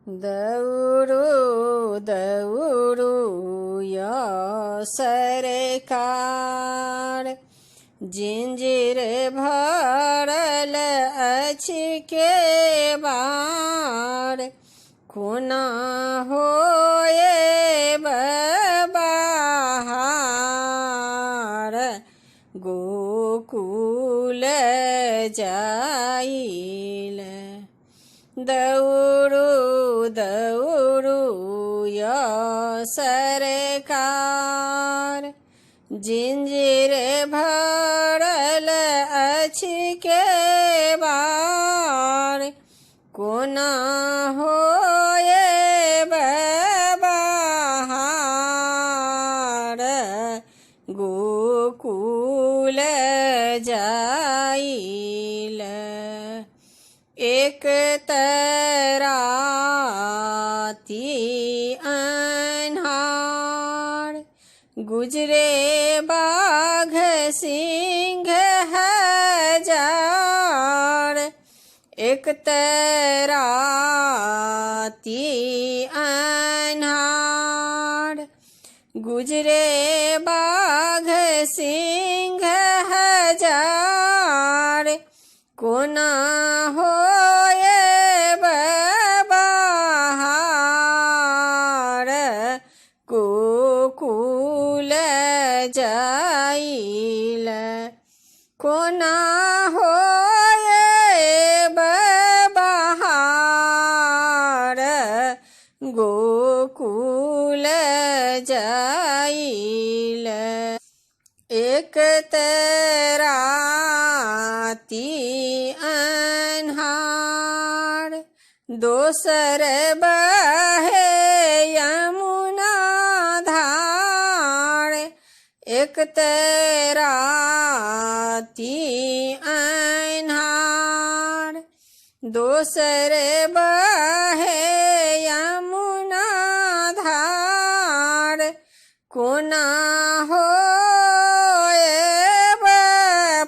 दौड़ू दौड़ू या सरकार, जिंजीर भरल अछि केबाड़, कोना होए बहार, गोकुल जाइल। दौड़ू दौड़ू या सरकार, जिंजीर भरल अछि केबाड़, कोना होए बहार, गोकुल जाइल। एक तराती अन्हार, गुजरे बाघ सिंह हजार, एक तराती अन्हार, गुजरे बाघ सिंह हजार, कोना होए बहार, गोकुल जाइल। कोना होए बहार, गोकुल जाइल। एक तराती अन्हार, दोसर बहे यमुना धार, एक तराती अन्हार, दोसर बहे यमुना धार, कोना होए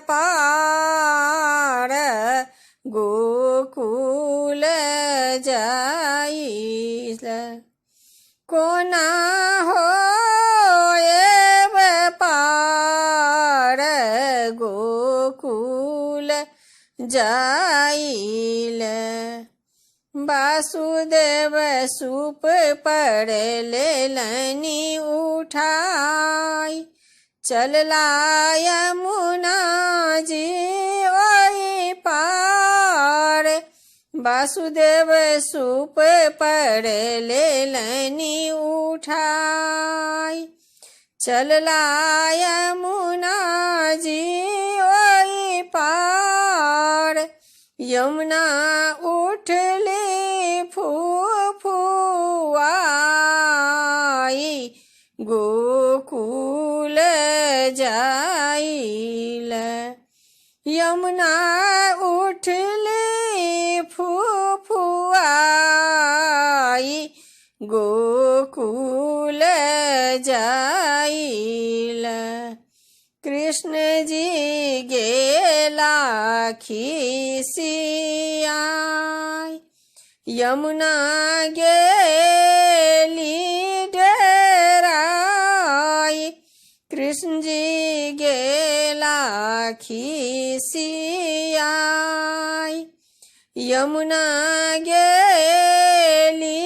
पार, गोकुल जाइल। कोना होए पार, गोकुल जाइल। वासुदेव सूप पर लेलनि उठाई, चलला यमुना जी ओहि पार, वासुदेव सूप पर लेलनि उठाई, चलला यमुना जी ओहि पार, यमुना उठली फुफुआई, गोकुल जाइल। यमुना उठली फुफुआई, गोकुल जाइल। कृष्ण जी गेला खिसियाई, यमुना गेली डेराई, कृष्ण जी गेला खिसियाई, यमुना गेली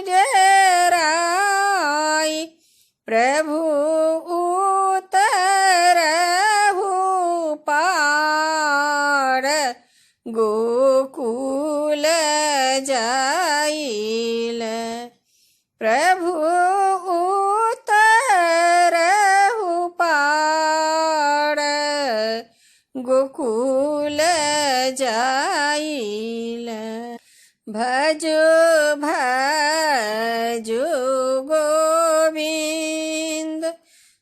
डेराई, प्रभु उतरहु पार, गोकुल जाइल। प्रभु उतरहु पार, गोकुल जाइल। भजो भजो गोविंद,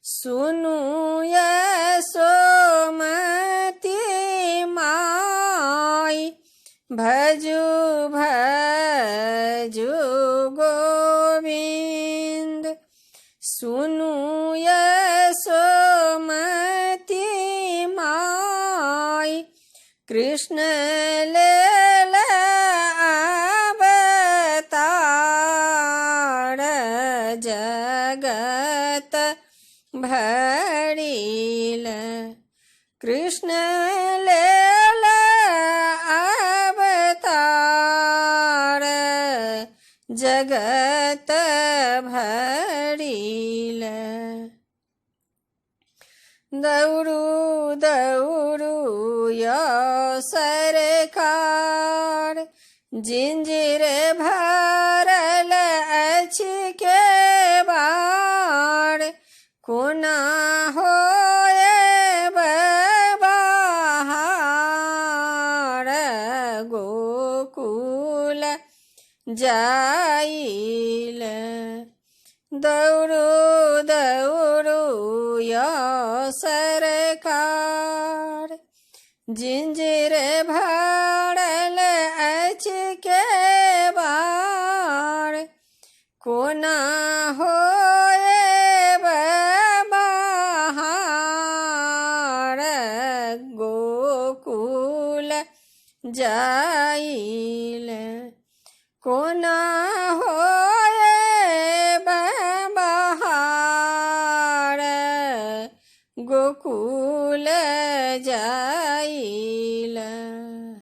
सुनु यशोमती माई, भजो भजो गोविंद, सुनु यशोमती माई, कृष्ण लेल अवतार। जगत भरिल कृष्ण लेल अवतार जगत भरिल दौड़ू दौड़ू यो सरकार जिंजीर भरल अछि केबाड़ कोना होए बहार गोकुल जाइल दौड़ू दौड़ू यो सरकार जिंजीर भरल अछि केबाड़ कोना होए बहार गोकुल जाइल कोना होए बहार गोकुल